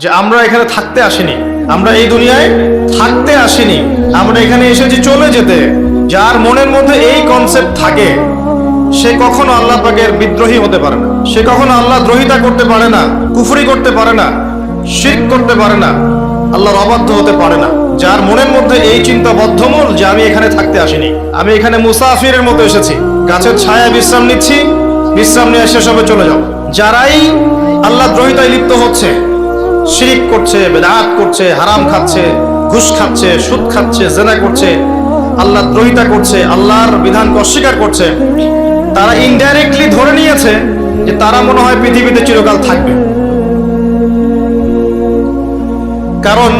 যে আমরা এখানে থাকতে আসিনি, আমরা এই দুনিয়ায় থাকতে আসিনি, আমরা এখানে এসেছি চলে যেতে। যার মনের মধ্যে এই কনসেপ্ট থাকে সে কখনো আল্লাহ পাকের বিদ্রোহী হতে পারে না, সে কখনো আল্লাহ দ্রোহিতা করতে পারে না, কুফরি করতে পারে না, শিরক করতে পারে না, আল্লাহর অবাধ্য হতে পারে না। যার মনের মধ্যে এই চিন্তা বদ্ধমূল যে আমি এখানে থাকতে আসিনি, আমি এখানে মুসাফিরের মতো এসেছি, গাছের ছায়া বিশ্রাম নিচ্ছি, বিশ্রাম নিয়ে শেষ হবে চলে যাও। যারাই আল্লাহ দ্রোহিতায় লিপ্ত হচ্ছে, শিরক করছে, বেদাত করছে, হারাম খাচ্ছে, ঘুষ খাচ্ছে, সুদ খাচ্ছে, জেনা করছে, আল্লাহ দ্রোহিতা করছে, আল্লাহর বিধানকে অস্বীকার করছে, তারা ইনডাইরেক্টলি ধরে নিয়েছে যে তারা মনে হয় পৃথিবীতে চিরকাল থাকবে। কারণ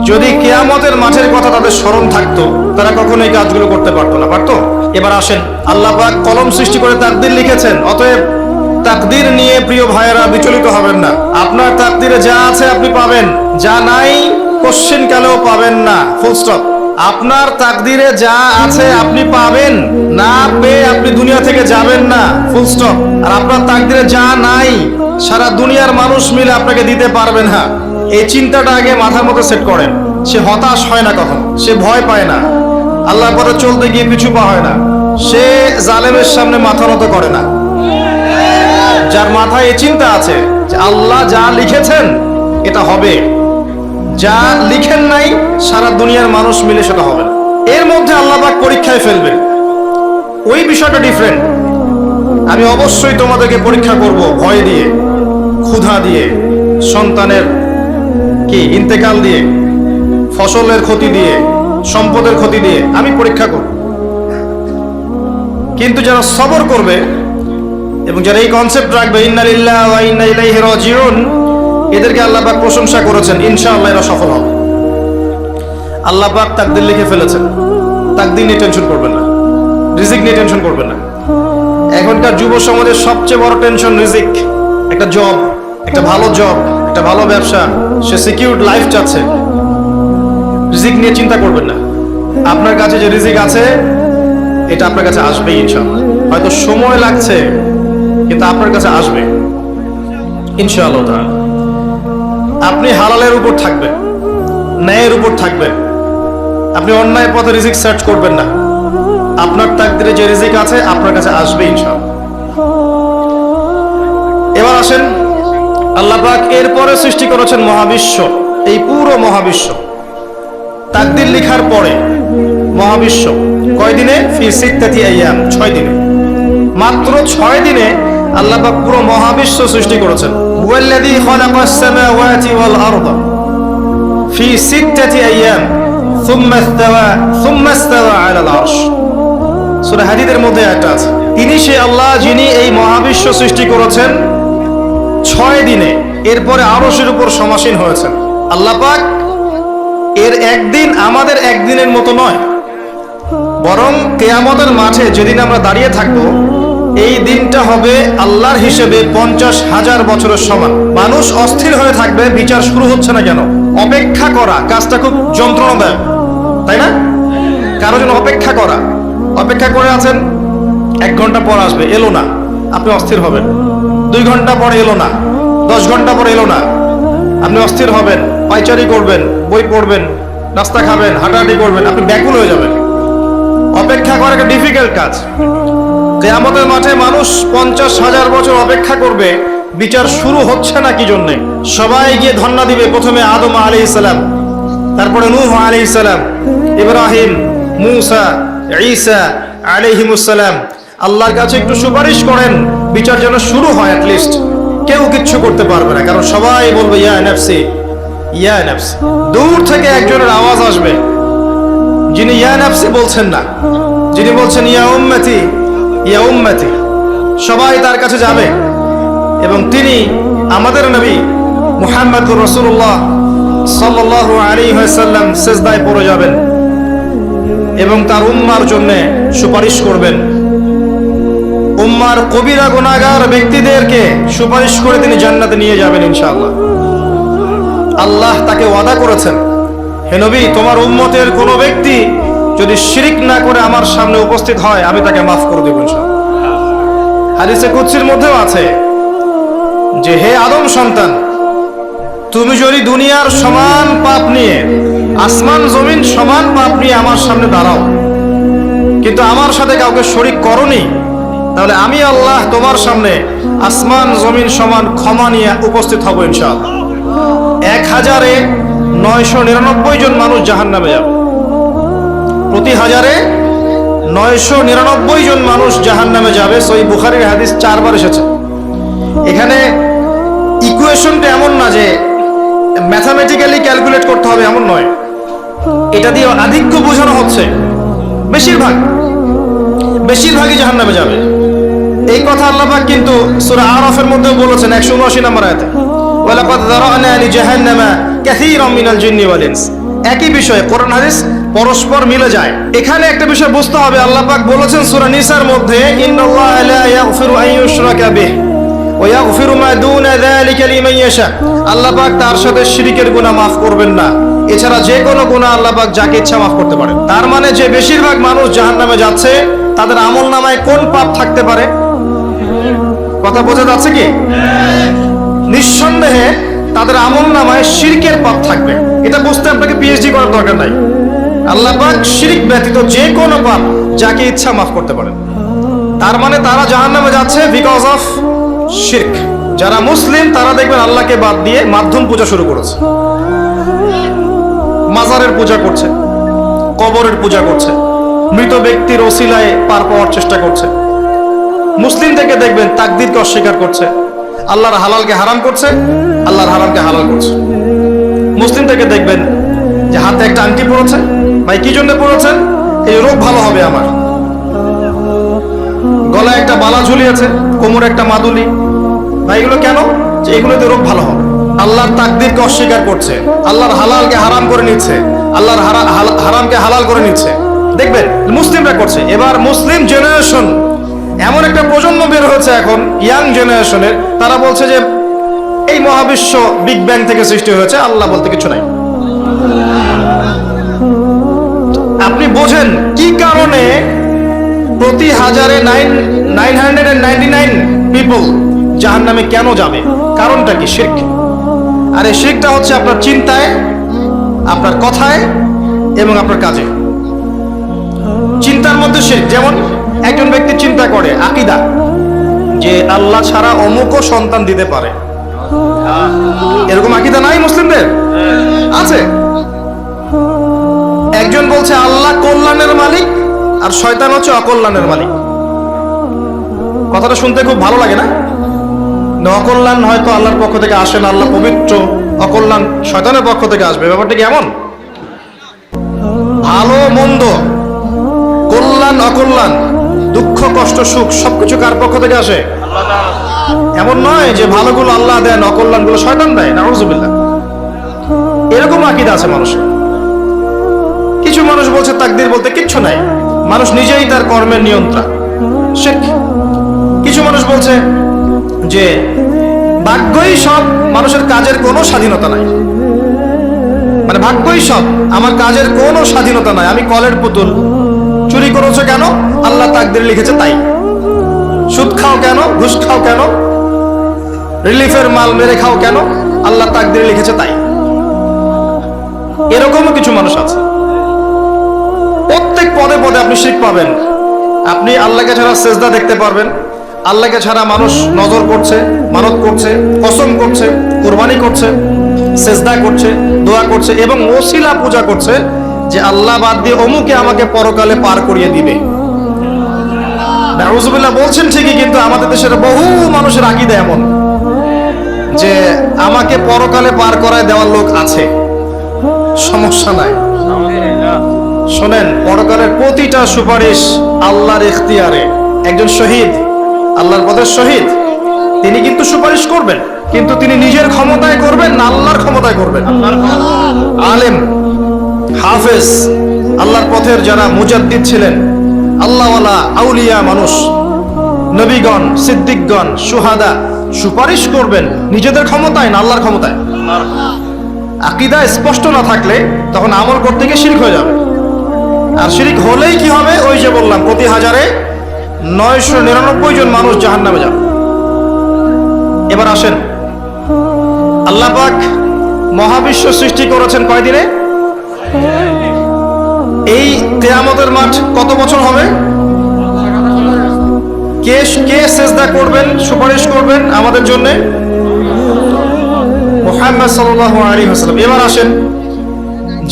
যদি কিয়ামতের মাঠের কথা তাদের স্মরণ থাকতো তারা কখনো এই কাজগুলো করতে পারতো না, পারতো? এবার আসেন, আল্লাহ পাক কলম সৃষ্টি করে তাকদীর লিখেছেন, অতএব তাকদীর নিয়ে প্রিয় ভাইয়েরা বিচলিত হবেন না। আপনার তাকদীরে যা আছে আপনি পাবেন, যা নাই কোশ্চেন কালেও পাবেন না, ফুল স্টপ। আপনার তাকদীরে যা আছে আপনি পাবেন, না পেয়ে আপনি দুনিয়া থেকে যাবেন না, ফুল স্টপ। আর আপনার তাকদীরে যা নাই সারা দুনিয়ার মানুষ মিলে আপনাকে দিতে পারবেন না, এই চিন্তাটা আগে মাথার মধ্যে সেট করেন। সে হতাশ হয় না কখনো, সে ভয় পায় না, আল্লাহর পথে চলতে গিয়ে পিছু পা হয় না, সে জালেমের সামনে মাথা নত করে না। যার মাথায় এই চিন্তা আছে যে আল্লাহ যা লিখেছেন এটা হবে, যা লিখেন নাই সারা দুনিয়ার মানুষ মিলে সেটা হবে না, এর মধ্যে আল্লাহ পাক পরীক্ষায় ফেলবেন, ওই বিষয়টা ডিফারেন্ট। আমি অবশ্যই তোমাদেরকে পরীক্ষা করব ভয় দিয়ে, ক্ষুধা দিয়ে, সন্তানের কি ইন্তেকাল দিয়ে, ফসলের ক্ষতি দিয়ে, সম্পদের ক্ষতি দিয়ে আমি পরীক্ষা করব। কিন্তু যারা সবর করবে এবং যারা এই কনসেপ্ট রাখবে ইন্না লিল্লাহি ওয়া ইন্না ইলাইহি রাজিউন, এদেরকে আল্লাহ পাক প্রশংসা করেছেন, ইনশাআল্লাহ এরা সফল হবে। আল্লাহ পাক তাকদীর লিখে ফেলেছেন, তাকদীর নিয়ে টেনশন করবেন না, রিজিক নিয়ে টেনশন করবেন না। এখনকার যুব সমাজের সবচেয়ে বড় টেনশন রিজিক, একটা জব, একটা ভালো জব, একটা ভালো ব্যবসা, সে সিকিউরড লাইফ চাচ্ছে। রিজিক নিয়ে চিন্তা করবেন না, আপনার কাছে যে রিজিক আছে এটা আপনার কাছে আসবেই ইনশাআল্লাহ। হয়তো সময় লাগছে কিন্তু আপনার কাছে আসবে ইনশাআল্লাহ তাআলা। আপনি হালালের উপর থাকবেন, ন্যায়ের উপর থাকবেন, আপনি অন্যায় পথে রিজিক সার্চ করবেন না, আপনার তাকদীরে যে রিজিক আছে আপনার কাছে আসবে ইনশাআল্লাহ। এবার আসেন, আল্লাহ পাক এরপরে সৃষ্টি করেছেন মহাবিশ্ব, এই পুরো মহাবিশ্ব তাকদীর লিখার পরে মহাবিশ্ব কয় দিনে? ফি সিত্তাতি আইয়াম, 6 দিনে, মাত্র 6 দিনে আল্লাহ পাক পুরো মহাবিশ্ব সৃষ্টি করেছেন। হুয়াল্লাযী খালাকাস সামাওয়াতি ওয়াল আরদা ফি সিত্তাতি আইয়াম সুম্মা ইসতাওয়া আলাল আরশ। সূরা হাদীদের মধ্যে একটা আছে, তিনি সে আল্লাহ যিনি এই মহাবিশ্ব সৃষ্টি করেছেন 6 দিনে, এরপরে আরশের উপর সমাসীন হয়েছেন। আল্লাহ পাক এর একদিন আমাদের একদিনের মতো নয়, বরং কিয়ামতের মাঠে যেদিন আমরা দাঁড়িয়ে থাকবো এই দিনটা হবে আল্লাহর হিসেবে 50,000 বছরের সমান। মানুষ অস্থির হয়ে থাকবে, বিচার শুরু হচ্ছে না কেন? অপেক্ষা করা কাজটা খুব যন্ত্রণাদায়ক, তাই না? কারো জন্য অপেক্ষা করা, অপেক্ষা করে আছেন, 1 ঘন্টা পর আসবে, এলো না, আপনি অস্থির হবেন। 2 ঘন্টা পরে এলো না, 10 ঘন্টা পরে এলো না, আপনি অস্থির হবেন, পায়চারি করবেন, বই পড়বেন, নাস্তা খাবেন, হাঁটাহাঁটি করবেন, আপনি ব্যাকুল হয়ে যাবেন। অপেক্ষা করা একটা ডিফিকাল্ট কাজ। কিয়ামতের মাঠে মানুষ 50,000 বছর অপেক্ষা করবে, বিচার শুরু হচ্ছে না কি জন্যে? সবাই গিয়ে ধন্না দিবে, প্রথমে আদম আলাইহিস সালাম, তারপরে নূহ আলাইহিস সালাম, ইব্রাহিম, মূসা, ঈসা আলাইহিমুস সালাম। আল্লাহর কাছে একটু সুপারিশ করেন, বিচার যেন শুরু হয় অ্যাটলিস্ট। কেউ কিচ্ছু করতে পারবে না, কারণ সবাই বলবে ইয়া নাফসি ইয়া নাফসি। দূর থেকে একজনের আওয়াজ আসবে, যিনি ইয়া নাফসি বলছেন না, যিনি বলছেন ইয়া উম্মতি ইয়া উম্মতি। সবাই তার কাছে যাবে এবং তিনি আমাদের নবী মুহাম্মদুর রাসূলুল্লাহ সাল্লাল্লাহু আলাইহি ওয়াসাল্লাম সিজদায় পড়ে যাবেন এবং তার উম্মার জন্য সুপারিশ করবেন। উম্মার কবিরা গুনাহগার ব্যক্তিদেরকে সুপারিশ করে তিনি জান্নাতে নিয়ে যাবেন ইনশাআল্লাহ। আল্লাহ তাকে ওয়াদা করেছেন, হে নবী, তোমার উম্মতের কোনো ব্যক্তি যদি শিরিক না করে আমার সামনে উপস্থিত হয় আমি তাকে মাফ করে দেব ইনশাআল্লাহ। হাদিসে কুদসির মধ্যেও আছে যে হে আদম সন্তান, তুমি যদি দুনিয়ার সমান পাপ নিয়ে, আসমান জমিন সমান পাপ নিয়ে আমার সামনে দাঁড়াও, কিন্তু আমার সাথে কাউকে শরীক করনি, তাহলে আমি আল্লাহ তোমার সামনে আসমান জমিন সমান ক্ষমা নিয়ে উপস্থিত হব ইনশাআল্লাহ। 1999 জন মানুষ জাহান্নামে যাবে। প্রতি 1999 জন মানুষ জাহান্নামে যাবে। সহিহ বুখারীর হাদিস 4 বার এসেছে। এখানে ইকুয়েশনটা এমন না যে ম্যাথামেটিক্যালি ক্যালকুলেট করতে হবে, এমন নয়। এটা দিয়ে আধিক্য বোঝানো হচ্ছে। বেশিরভাগই জাহান্নামে যাবে। এই কথা আল্লাহ পাক কিন্তু সূরা আরাফের মধ্যে বলেছেন 179 নম্বর আয়াতে, ওয়ালাকাদ যারানা লিজাহান্নামা কাসীরাম মিনাল জিন্নি ওয়াল ইনস। একই বিষয়ে কোরআন হাদিস পরস্পর মিলে যায়। এখানে একটা বিষয় বুঝতে হবে, আল্লাহ পাক বলেছেন সূরা নিসার মধ্যে, ইন্নাল্লাহা লা ইয়াগফিরু আন ইউশরাকা বিহি ওয়া ইয়াগফিরু মা দুনা যালিকা লিমান ইয়াশা। আল্লাহ পাক তার সাথে শিরকের গুনাহ মাফ করবেন না, এছাড়া যে কোনো গুনাহ আল্লাহ পাক যাকে ইচ্ছা মাফ করতে পারেন। তার মানে যে বেশিরভাগ মানুষ জাহান্নামে যাচ্ছে, তাদের আমল নামায় কোন পাপ থাকতে পারে? কথা বোঝা যাচ্ছে কি? নিঃসন্দেহে তাদের আমল নামায় শিরকের পাপ থাকবে। এটা বুঝতে আপনাকে পিএইচডি করার দরকার নাই। আল্লাহ পাক শিরক ব্যতীত যে কোনো পাপ যাকে ইচ্ছা মাফ করতে পারেন। তার মানে তারা জাহান্নামে যাচ্ছে বিকজ অফ শিরক। যারা মুসলিম তারা দেখবেন আল্লাহকে বাদ দিয়ে মাধ্যম পূজা শুরু করেছে, মাজারের পূজা করছে, কবরের পূজা করছে, মৃত ব্যক্তির ওসিলায় পার পাওয়ার চেষ্টা করছে। মুসলিম থেকে দেখবেন তাকদীরকে অস্বীকার করছে, আল্লাহর হালালকে হারাম করছে, আল্লাহর হারামকে হালাল করছে। মুসলিম থেকে দেখবেন যে হাতে একটা আংটি পড়েছে, ভাই কি জন্য পড়েছেন? এই রোগ ভালো হবে আমার। গলায় একটা বালা ঝুলিয়েছে, কোমরে একটা মাদুলি, ভাই এগুলো কেন? যে এগুলোতে রোগ ভালো হবে। আল্লাহর তাকদীরকে অস্বীকার করছে, আল্লাহর হালালকে হারাম করে নিচ্ছে, আল্লাহর হারামকে হালাল করে নিচ্ছে। দেখবেন মুসলিমরা করছে। এবার মুসলিম জেনারেশন, এমন একটা প্রজন্ম বের হয়েছে এখন, ইয়াং জেনারেশনের, তারা বলছে যে এই মহাবিশ্ব বিগ ব্যাং থেকে সৃষ্টি হয়েছে, আল্লাহ বলতে কিছু নাই। আপনি বোঝেন কি কারণে প্রতি 999 পিপল জাহান্নামে কেন যাবে? কারণটা কি? শিরক। আর এই শিরকটা হচ্ছে আপনার চিন্তায়, আপনার কথায় এবং আপনার কাজে। চিন্তার মধ্যে শিরক। যেমন একজন ব্যক্তি চিন্তা করে আকীদা, যে আল্লাহ ছাড়া অমুকও সন্তান দিতে পারে। এরকম আকীদা নাই মুসলিমদের? আছে। একজন বলছে আল্লাহ কল্যাণের মালিক আর শয়তান হচ্ছে অকল্যাণের মালিক। কথাটা শুনতে খুব ভালো লাগে না? অকল্যাণ হয়তো আল্লাহর পক্ষ থেকে আসে না, আল্লাহ পবিত্র, অকল্যাণ শয়তানের পক্ষ থেকে আসবে। ব্যাপারটা কি এমন? ভালো মন্দ, কল্যাণ অকল্যাণ, দুঃখ কষ্ট সুখ সবকিছু কার পক্ষ থেকে আসে? এমন নয় যে ভালোগুলো আল্লাহ দেন, অকল্যাণগুলো শয়তান দেয়। নাউযুবিল্লাহ। এরকম আকীদা আছে মানুষের। কিছু মানুষ বলছে তাকদীর বলতে কিচ্ছু নাই, মানুষ নিজেই তার কর্মের নিয়ন্ত্রণ। শিরক। কিছু মানুষ বলছে যে ভাগ্যই সব, মানুষের কাজের কোনো স্বাধীনতা নাই। মানে ভাগ্যই সব, আমার কাজের কোনো স্বাধীনতা নাই, আমি কলের পুতুল। চুরি করেছো কেন? আল্লাহ তাকদীরে লিখেছে তাই। সুদ খাও কেন? ঘুষ খাও কেন? রিলিফের মাল মেরে খাও কেন? আল্লাহ তাকদীরে লিখেছে তাই। এরকমও কিছু মানুষ আছে। প্রত্যেক পদে পদে আপনি শিরক পাবেন। আপনি আল্লাহকে ছাড়া সেজদা দেখতে পারবেন, আল্লাহকে ছাড়া মানুষ নজর করছে, মানত করছে, কসম করছে, কুরবানি করছে, সেজদা করছে, দোয়া করছে এবং ওসিলা পূজা করছে যে আল্লাহ বাদ দিয়ে অমুকে আমাকে পরকালে পার করিয়ে দিবে। নাউযুবিল্লাহ বলছেন ঠিকই, কিন্তু আমাদের দেশের বহু মানুষের আকীদা এমন যে আমাকে পরকালে পার করায় দেওয়ার লোক আছে, সমস্যা নাই। শোনেন, পরকালের প্রতিটা সুপারিশ আল্লাহর ইখতিয়ারে। একজন শহীদ, আল্লাহর পথের শহীদ, তিনি কিন্তু সুপারিশ করবেন, কিন্তু তিনি নিজের ক্ষমতায় করবেন না আল্লাহর ক্ষমতায় করবেন। আলেম, হাফেজ, আল্লাহর পথের যারা মুজাদ্দিদ ছিলেন, আল্লাহওয়ালা আউলিয়া মানুষ, নবীগণ, সিদ্দিকগণ, সুহাদা সুপারিশ করবেন নিজেদের ক্ষমতায় না আল্লাহর ক্ষমতায়। আকীদা স্পষ্ট না থাকলে তখন আমল করতে গিয়ে শিরক হয়ে যাবে। আর শিরক হলেই কি হবে? ওই যে বললাম, প্রতি 1999 জন মানুষ জাহান্নামে যাবে। এবার আসেন, আল্লাহ পাক মহাবিশ্ব সৃষ্টি করেছেন কয়দিনে? এই কিয়ামতের মাঠ কত বছর হবে? কে কে সিজদা করবেন, সুপারিশ করবেন আমাদের জন্য? মুহাম্মদ সাল্লাল্লাহু আলাইহি ওয়াসাল্লাম। এবার আসেন,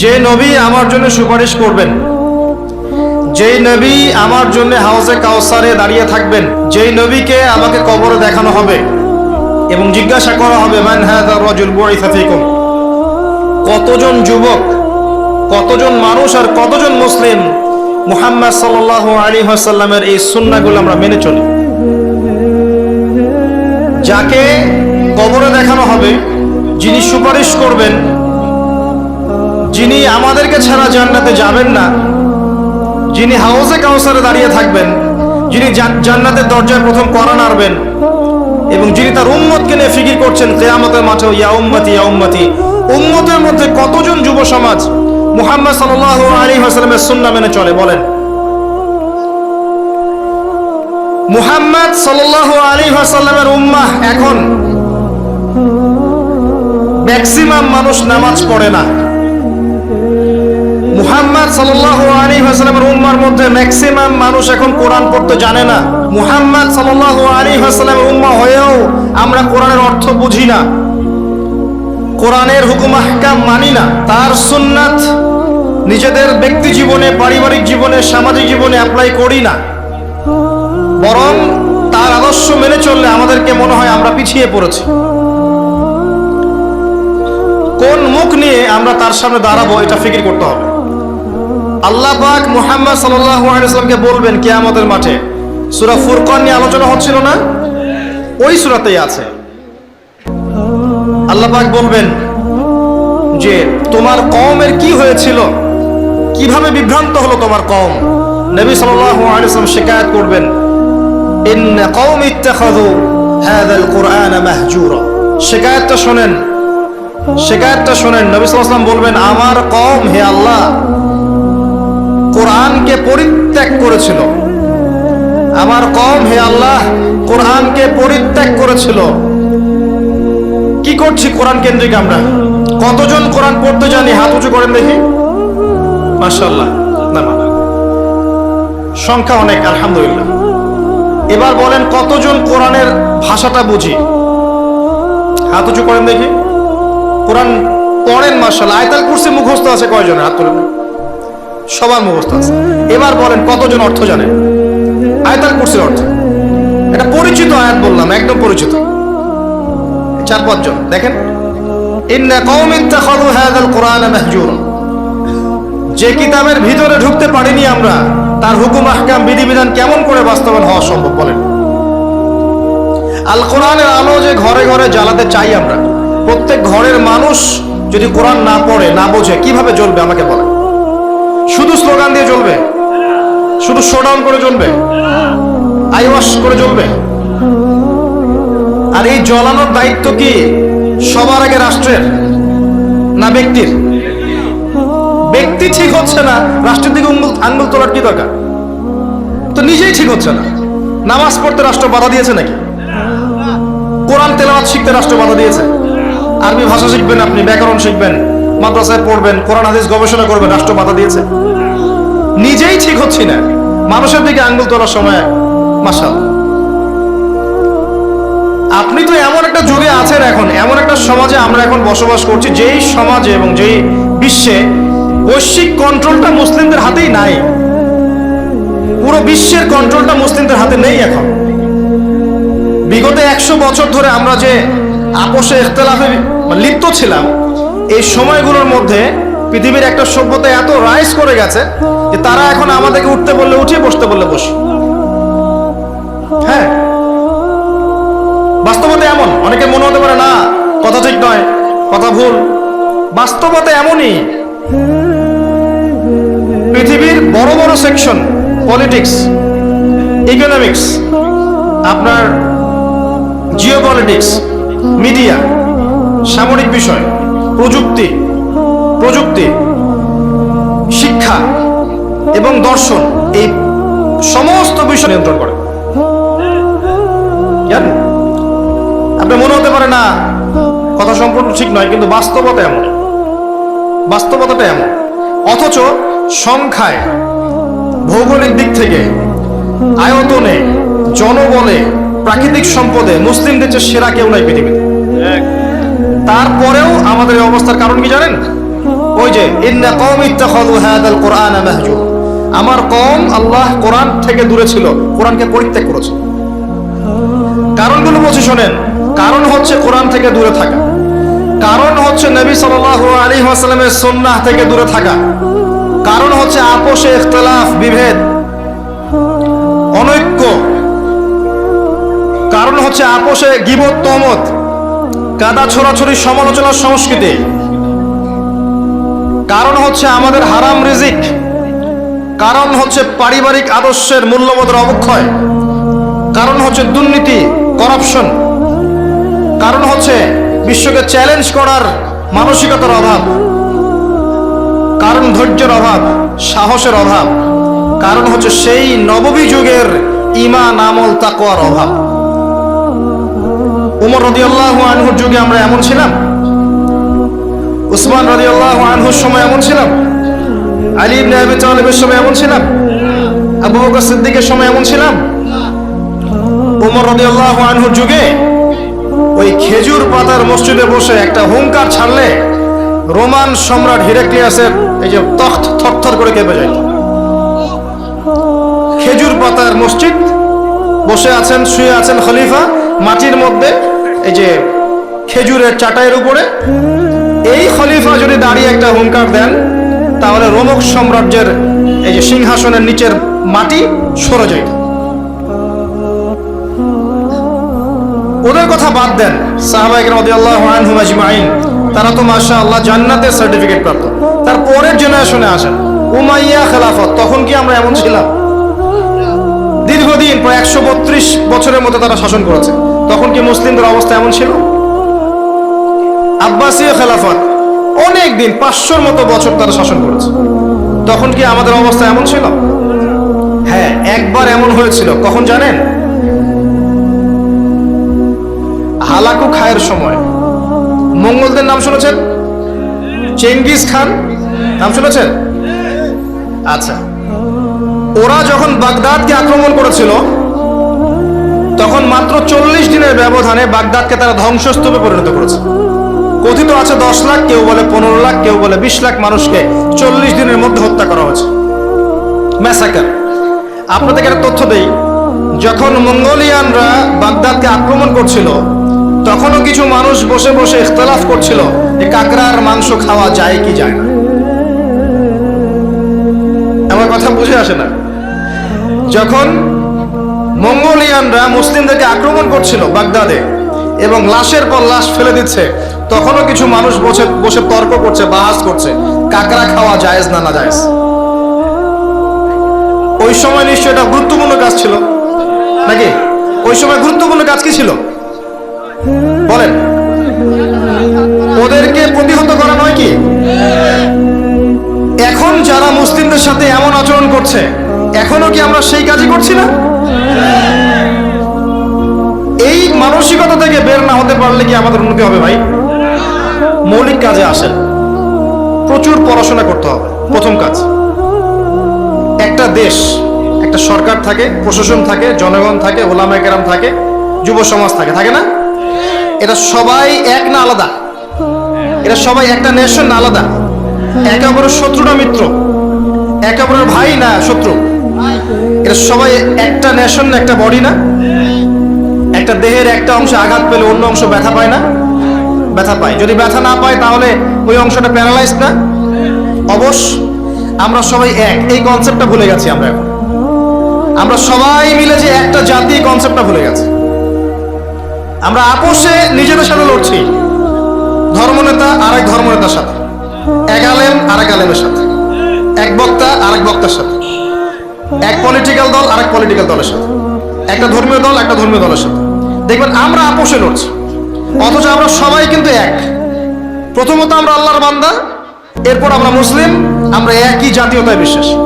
যে নবী আমার জন্য সুপারিশ করবেন, যেই নবী আমার জন্য হাউজে কাউসারে দাঁড়িয়ে থাকবেন, যেই নবীকে আমাকে কবরে দেখানো হবে এবং জিজ্ঞাসা করা হবে মান হাযা রাজুল বুইসা ফীকুম, কতজন যুবক, কতজন মানুষ আর কতজন মুসলিম মুহাম্মদ সাল্লাল্লাহু আলাইহি ওয়াসাল্লামের এই সুন্নাহগুলো আমরা মেনে চলি। যাকে কবরে দেখানো হবে, যিনি সুপারিশ করবেন, যিনি আমাদেরকে ছাড়া জান্নাতে যাবেন না, যিনি হাউজে কাউসারে দাঁড়িয়ে থাকবেন, যিনি জান্নাতের দরজায় প্রথম কড়া নাড়বেন এবং যিনি তার উম্মতকে নিয়ে ফিকির করছেন কিয়ামতের মাঠে, ইয়া উম্মতি ইয়া উম্মতি, উম্মতের মধ্যে কতজন যুব সমাজ মুহাম্মদ সাল্লাল্লাহু আলাইহি ওয়াসাল্লামের সুন্নাহ মেনে চলে? বলেন। মুহাম্মদ সাল্লাল্লাহু আলাইহি ওয়াসাল্লামের উম্মাহ এখন ম্যাক্সিমাম মানুষ নামাজ পড়ে না। মুহাম্মদ সাল্লাল্লাহু আলাইহি ওয়াসাল্লামের উম্মার মধ্যে ম্যাক্সিমাম মানুষ এখন কোরআন পড়তে জানে না। মুহাম্মদ সাল্লাল্লাহু আলাইহি ওয়াসাল্লামের উম্মাহ হয়েও আমরা কোরআনের অর্থ বুঝি না, কোরআনের হুকুম আহকাম মানি না, তার সুন্নাত নিজেদের ব্যক্তি জীবনে, পারিবারিক জীবনে, সামাজিক জীবনে অ্যাপ্লাই করি না। বরং তার আদর্শ মেনে চললে আমাদেরকে মনে হয় আমরা পিছিয়ে পড়েছি। কোন মুখ নিয়ে আমরা তার সামনে দাঁড়াবো এটা ফিকির করতে হবে। আল্লাহ পাক মুহাম্মদ সাল্লাল্লাহু আলাইহি ওয়াসাল্লামকে বলবেন কিয়ামতের মাঠে, সূরা ফুরকান নিয়ে আলোচনা হচ্ছিল না? ওই সূরাতেই আছে। আল্লাহ পাক বলবেন যে তোমার কওমের কি হয়েছিল, কিভাবে বিভ্রান্ত হলো তোমার কওম। নবী সাল্লাল্লাহু আলাইহি ওয়াসাল্লাম শিকায়াত করবেন, ইন্না কওমি ইত্তাখাযু হাযাল কুরআনা মাহজুরা। শিকায়াতটা শুনেন, শিকায়াতটা শুনেন। নবী সাল্লাল্লাহু আলাইহি ওয়াসাল্লাম বলবেন, আমার কওম হে আল্লাহ কোরআনকে পরিত্যাগ করেছিল, আমার কওম হে আল্লাহ কোরআনকে পরিত্যাগ করেছিল। কি করছি কোরআন কেন্দ্রিক আমরা? কতজন কোরআন পড়তে জানি? হাত উঁচু করেন দেখি। মাশাআল্লাহ, না না, সংখ্যা অনেক, আলহামদুলিল্লাহ। এবার বলেন কতজন কোরআনের ভাষাটা বুঝি? হাত উঁচু করেন দেখি। কোরআন পড়েন মাশাআল্লাহ। আয়াতুল কুরসি মুখস্থ আছে কয়জনের? হাত তুলেন। সবার মুখস্থ আছে। এবার বলেন কতজন অর্থ জানেন আয়াতুল কুরসির অর্থ? এটা পরিচিত আয়াত বললাম, একদম পরিচিত। 4-5 জন। দেখেন, ইন্না কওমি ইত্তাখাযু হাযাল কুরআনা মাহজুরা। যে কিতাবের ভিতরে ঢুকতে পারিনি আমরা, তার হুকুম আহকাম বিধিবিধান কেমন করে বাস্তবায়ন হওয়া সম্ভব বলেন? আল কোরআনের আলো যে ঘরে ঘরে জ্বালাতে চাই আমরা, প্রত্যেক ঘরের মানুষ যদি কোরআন না পড়ে, না বোঝে, কিভাবে জ্বলবে আমাকে বলেন? শুধু স্লোগান দিয়ে জ্বলবে? শুধু শোডাউন করে জ্বলবে? আইওয়াশ করে জ্বলবে? আর এই জ্বলানোর দায়িত্ব কি সবার আগে রাষ্ট্রের না ব্যক্তির? ব্যক্তি ঠিক হচ্ছে না, রাষ্ট্রের দিকে আঙ্গুল তোলার কি দরকার? তো নিজেই ঠিক হচ্ছে না। নামাজ পড়তে রাষ্ট্র বাধা দিয়েছে নাকি? কোরআন তেলাওয়াত শিখতে রাষ্ট্র বাধা দিয়েছে? আরবি ভাষা শিখবেন আপনি, ব্যাকরণ শিখবেন, মাদ্রাসায় পড়বেন, কোরআন হাদিস গবেষণা করবেন, রাষ্ট্র বাধা দিয়েছে? নিজেই ঠিক হচ্ছি না, মানুষের দিকে আঙ্গুল তোলার সময়। মাশাআল্লাহ, আপনি তো এমন একটা যুগে আছেন, এখন এমন একটা সমাজে আমরা এখন বসবাস করছি, যেই সমাজে এবং যেই বিশ্বে বৈশ্বিক কন্ট্রোলটা মুসলিমদের হাতেই নাই। পুরো বিশ্বের কন্ট্রোলটা মুসলিমদের হাতে নেই এখন। বিগত 100 বছর ধরে আমরা যে আপোষে ইখতিলাফে লিপ্ত ছিলাম, এই সময়গুলোর মধ্যে পৃথিবীর একটা সভ্যতা এত রাইজ করে গেছে যে তারা এখন আমাদেরকে উঠতে বললে উঠি, বসতে বললে বসি। হ্যাঁ, বাস্তবতা এমন। অনেকে মনে হতে পারে না কথা ঠিক নয়, কথা ভুল। বাস্তবতা এমনই। পৃথিবীর বড় বড় সেকশন, পলিটিক্স, ইকোনমিক্স, আপনার জিওপলিটিক্স, মিডিয়া, সামরিক বিষয়, প্রযুক্তি, শিক্ষা এবং দর্শন, এই সমস্ত বিষয় নিয়ন্ত্রণ করে। জানেন, আপনি মনে হতে পারে না কথা সম্পূর্ণ ঠিক নয়, কিন্তু বাস্তবতা এমন, বাস্তবতাটা এমন। অথচ সংখ্যায়, ভৌগোলিক দিক থেকে, আয়তনে, জনবলে, প্রাকৃতিক সম্পদে মুসলিমদের চেয়ে সেরা কেউ নাই পৃথিবীতে। তারপরেও আমাদের এই অবস্থার কারণ কি জানেন? ওই যে ইন্না কওমি ইত্তাখাযু হাযাল কুরআনা মাহজুরা, আমার কওম আল্লাহ কোরআন থেকে দূরে ছিল, কোরআনকে পরিত্যাগ করেছে। কারণগুলো বলছি শোনেন। কারণ হচ্ছে কোরআন থেকে দূরে থাকা, কারণ হচ্ছে নবী সাল্লাল্লাহু আলাইহি ওয়াসাল্লামের সুন্নাহ থেকে দূরে থাকা, কারণ হচ্ছে আপোষে ইখতিলাফ, বিভেদ, অনৈক্য, কারণ হচ্ছে আপোষে গীবত, তহমত, কাদা ছোড়াছড়ি, সমালোচনার সংস্কৃতি, কারণ হচ্ছে আমাদের হারাম রিজিক, কারণ হচ্ছে পারিবারিক আদর্শের মূল্যবোধের অবক্ষয়, কারণ হচ্ছে দুর্নীতি, করাপশন, কারণ হচ্ছে বিশ্বকে চ্যালেঞ্জ করার মানসিকতার অভাব, কারণ ধৈর্যের অভাব, সাহসের অভাব, কারণ হচ্ছে সেই নববী যুগের ঈমান, আমল, তাকওয়ার অভাব। উমর রাদিয়াল্লাহু আনহুর যুগে আমরা এমন ছিলাম? উসমান রাদিয়াল্লাহু আনহুর সময় এমন ছিলাম? আলী ইবনে আবি তালিবের সময় এমন ছিলাম? আবু বকর সিদ্দিকের সময় এমন ছিলাম? উমর রাদিয়াল্লাহু আনহুর যুগে ওই খেজুর পাতার মসজিদে বসে একটা হুঙ্কার ছাড়লে রোমান সম্রাট হিরাক্লিয়াসের এই যে তখ্ত থরথর করে কেঁপে যায়। খেজুর পাতার মসজিদ, বসে আছেন, শুয়ে আছেন খলিফা মাটির মধ্যে, এই যে খেজুরের চাটাইয়ের উপরে। এই খলিফা যদি দাঁড়িয়ে একটা হুঙ্কার দেন, তাহলে রোমক সাম্রাজ্যের এই যে সিংহাসনের নিচের মাটি সরে যায়। ওদের কথা বাদ দেন, সাহাবায়ে কেরাম রাদিয়াল্লাহু আনহুম আজমাইন, তারা তো মাশাআল্লাহ জান্নাতের সার্টিফিকেট প্রাপ্ত। তার পরের জেনারেশনে আসেন, উমাইয়া খেলাফত, তখন কি আমরা এমন ছিলাম? দীর্ঘদিন, প্রায় 132 বছরের মতো তারা শাসন করেছে, তখন কি মুসলিমদের অবস্থা এমন ছিল? আব্বাসীয় খেলাফত, অনেক দিন, 500-র মতো বছর তারা শাসন করেছে, তখন কি আমাদের অবস্থা এমন ছিল? হ্যাঁ, একবার এমন হয়েছিল। কখন জানেন? হালাকু খায়ের সময়। মঙ্গলদের নাম শুনেছেন? চেঙ্গিস খান নাম শুনেছেন? আচ্ছা, ওরা যখন বাগদাদকে আক্রমণ করেছিল, তখন মাত্র 40 দিনের ব্যবধানে বাগদাদকে তারা ধ্বংসস্তূপে পরিণত করেছে। কথিত আছে 10 লাখ, কেউ বলে 15 লাখ, কেউ বলে 20 লাখ মানুষকে 40 দিনের মধ্যে হত্যা করা হয়েছে, ম্যাসাকার। আপনাদেরকে একটা তথ্য দেই, যখন মঙ্গোলিয়ানরা বাগদাদকে আক্রমণ করছিল, তখনও কিছু মানুষ বসে বসে ইখতিলাফ করছিল যে কাকড়ার মাংস খাওয়া যায় কি যায় না। আমার কথা বুঝে আসে না? যখন মঙ্গোলিয়ানরা মুসলিমদেরকে আক্রমণ করছিল বাগদাদে এবং লাশের পর লাশ ফেলে দিচ্ছে, তখনও কিছু মানুষ বসে বসে তর্ক করছে, বাহাস করছে, কাকড়া খাওয়া জায়েজ না না জায়েজ। ওই সময় নিশ্চয়ই এটা গুরুত্বপূর্ণ কাজ ছিল নাকি? ওই সময় গুরুত্বপূর্ণ কাজ কি ছিল বলেন? ওদেরকে প্রতিহত করা নয় কি? এখন যারা মুসলিমদের সাথে এমন আচরণ করছে, এখনো কি আমরা সেই কাজই করছি না? এই মানসিকতা থেকে বের না হতে পারলে কি আমাদের উন্নতি হবে ভাই? মৌলিক কাজে আসেন, প্রচুর পড়াশোনা করতে হবে। প্রথম কাজ, একটা দেশ, একটা সরকার থাকে, প্রশাসন থাকে, জনগণ থাকে, ওলামায়ে কেরাম থাকে, যুব সমাজ থাকে, থাকে না? এটা সবাই এক না আলাদা? এটা সবাই একটা নেশন না আলাদা? একে অপরের শত্রু না মিত্র? একে অপরের ভাই না শত্রু? এটা সবাই একটা নেশন, একটা বডি না? একটা দেহের একটা অংশে আঘাত পেলে অন্য অংশ ব্যথা পায় না? ব্যথা পায়। যদি ব্যথা না পায় তাহলে ওই অংশটা প্যারালাইজ না? অবশ্য আমরা সবাই এক, এই কনসেপ্টটা ভুলে গেছি আমরা এখন। আমরা সবাই মিলে যে একটা জাতি, কনসেপ্টটা ভুলে গেছি। আমরা আপোষে নিজেদের সাথে লড়ছি, ধর্মনেতা আরেক ধর্মনেতার সাথে, এক আলেম আরেক আলেমের সাথে, এক বক্তা আরেক বক্তার সাথে, এক পলিটিক্যাল দল আরেক পলিটিক্যাল দলের সাথে, একটা ধর্মীয় দল একটা ধর্মীয় দলের সাথে। দেখবেন আমরা আপোষে লড়ছি, অথচ আমরা সবাই কিন্তু এক। প্রথমত আমরা আল্লাহর বান্দা, এরপর আমরা মুসলিম, আমরা একই জাতীয়তায় বিশ্বাসী।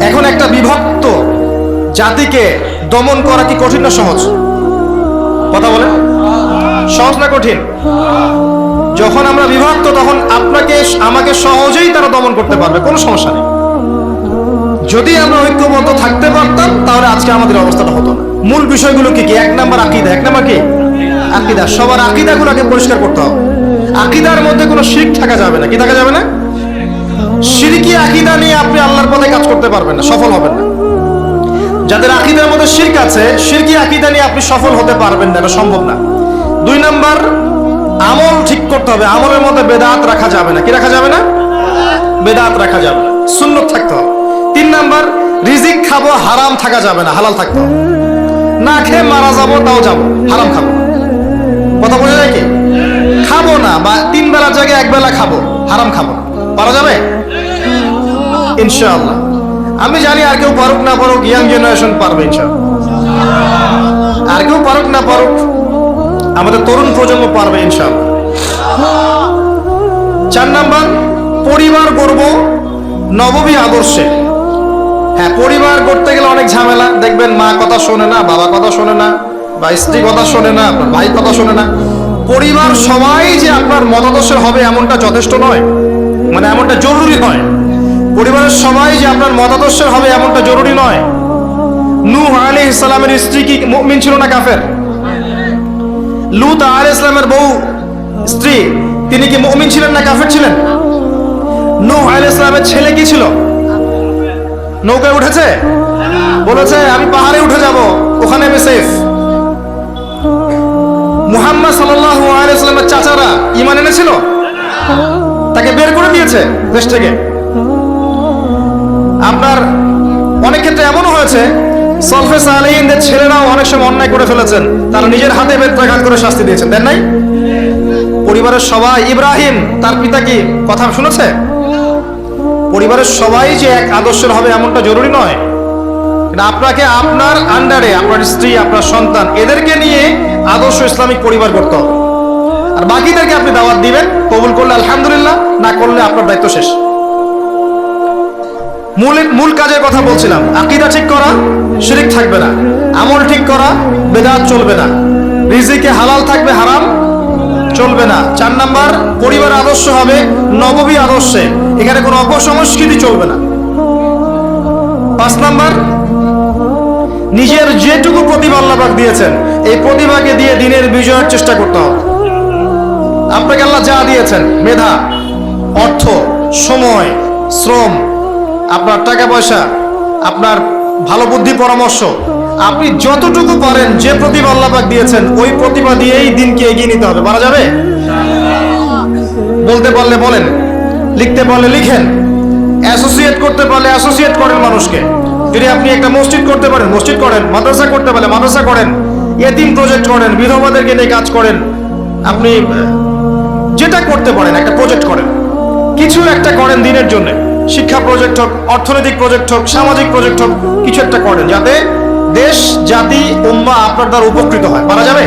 এখন একটা বিভক্ত জাতিকে দমন করা কি কঠিন না সহজ? কথা বলেন, সহজ না কঠিন? যখন আমরা বিভক্ত তখন আপনাকে আমাকে সহজেই তারা দমন করতে পারবে, কোনো সমস্যা নেই। যদি আমরা ঐক্যবদ্ধ থাকতে পারতাম তাহলে আজকে আমাদের অবস্থাটা হতো না। মূল বিষয়গুলো কি কি? 1 নাম্বার আকীদা। 1 নাম্বার কি? আকীদা। সবার আকীদাগুলোকে পরিষ্কার করতে হবে। আকীদার মধ্যে কোনো শিরক থাকা যাবে না। কি থাকা যাবে না? শিরকি আকীদা নিয়ে আপনি আল্লাহর পথে কাজ করতে পারবেন না, সফল হবেন না। যাদের আকীদার মধ্যে শিরক আছে, শিরকি আকীদা নিয়ে আপনি সফল হতে পারবেন না, এটা সম্ভব না। 2 নাম্বার, আমল ঠিক করতে হবে। আমলের মধ্যে বেদাত রাখা যাবে না। কি রাখা যাবে না? বেদাত রাখা যাবে না, সুন্নত থাকতে হবে। 3 নাম্বার, রিজিক খাবো, হারাম থাকা যাবে না, হালাল থাকতে হবে। না খেয়ে মারা যাবো তাও যাবো, হারাম খাবো না। কথা বোঝা যায় কি? খাবো না, বা 3 বেলার জায়গায় 1 বেলা খাবো, হারাম খাবো না। পারা যাবে ইনশাআল্লাহ। আমি জানি আর কেউ পারুক না পারুক, ইয়াং জেনারেশন পারবে ইনশাআল্লাহ। আর কেউ পারুক না পারুক, আমাদের তরুণ প্রজন্ম পারবে ইনশাআল্লাহ। 4 নাম্বার, পরিবার গড়ব নববী আদর্শে। হ্যাঁ, পরিবার গড়তে গেলে অনেক ঝামেলা। দেখবেন মা কথা শোনে না, বাবা কথা শোনে না, বা স্ত্রী কথা শোনে না, আপনার ভাই কথা শোনে না। পরিবার সবাই যে আপনার মতাদর্শের হবে এমনটা যথেষ্ট নয়, মানে এমনটা জরুরি নয়। পরিবারের সবাই যে আপনার মতাদর্শের হবে এমনটা জরুরি নয়। নূহ আলাইহিস সালামের স্ত্রী কি মুমিন ছিল না কাফের? লূত আলাইহিস সালামের বউ স্ত্রী, তিনি কি মুমিন ছিলেন না কাফের ছিলেন? নূহ আলাইহিস সালামের ছেলে কি ছিল? নৌকায় উঠেছে, বলেছে আমি পাহাড়ে উঠে যাব, ওখানে আমি সেফ। মুহাম্মদ সাল্লাল্লাহু আলাইহি ওয়াসাল্লামের চাচারা ঈমান এনেছিল? তাকে বের করে দিয়েছে দেশ থেকে। আপনার অনেক ক্ষেত্রে এমনও হয়েছে, সলফে সালেহিনদের ছেলেরাও অনেক সময় অন্যায় করে ফেলেছেন, তারা নিজের হাতে বেত্রাঘাত করে শাস্তি দিয়েছেন, দেন নাই? পরিবারের সবাই, ইব্রাহিম তার পিতা কি কথা শুনেছে? পরিবারের সবাই যে এক আদর্শের হবে এমনটা জরুরি নয়। আপনাকে আপনার আন্ডারে আপনার স্ত্রী, আপনার সন্তান, এদেরকে নিয়ে আদর্শ ইসলামিক পরিবার করতে হবে। আর বাকিদেরকে আপনি দাওয়াত দিবেন, কবুল করলে আলহামদুলিল্লাহ, না করলে আপনার দায়িত্ব শেষ। মূল কাজের কথা বলছিলাম, আকীদা ঠিক করা, শিরক থাকবে না। আমল ঠিক করা, বেদাত চলবে না। রিজিকে হালাল থাকবে, হারাম চলবে না। 4 নাম্বার, পরিবার আদর্শ হবে নববী আদর্শে, এখানে কোনো অপসংস্কৃতি চলবে না। 5 নাম্বার, নিজের যেটুকু প্রতিভা আল্লাহ পাক দিয়েছেন, এই প্রতিভাকে দিয়ে দিনের বিজয়ের চেষ্টা করতে হবে। আপনাকে আল্লাহ যা দিয়েছেন, মেধা, অর্থ, সময়, শ্রম, আপনার টাকা পয়সা, আপনার ভালো বুদ্ধি পরামর্শ, আপনি যতটুকু পারেন, যে প্রতিভা আল্লাহ পাক দিয়েছেন, ওই প্রতিভা দিয়েই দিনকে এগিয়ে নিতে হবে। পারা যাবে? বলতে পারলে বলেন, লিখতে পারলে লিখেন, অ্যাসোসিয়েট করতে পারলে অ্যাসোসিয়েট করেন মানুষকে। যদি আপনি একটা মসজিদ করতে পারেন, মসজিদ করেন। মাদ্রাসা করতে পারলে মাদ্রাসা করেন। ইয়েতিম প্রজেক্ট করেন, বিধবাদেরকে নিয়ে কাজ করেন। আপনি যেটা করতে পারেন একটা প্রজেক্ট করেন, কিছু একটা করেন দিনের জন্য। শিক্ষা প্রজেক্ট হোক, অর্থনৈতিক প্রজেক্ট হোক, সামাজিক প্রজেক্ট হোক, কিছু একটা করেন যাতে দেশ, জাতি, উম্মাহ আপনার দ্বারা উপকৃত হয়। পারা যাবে?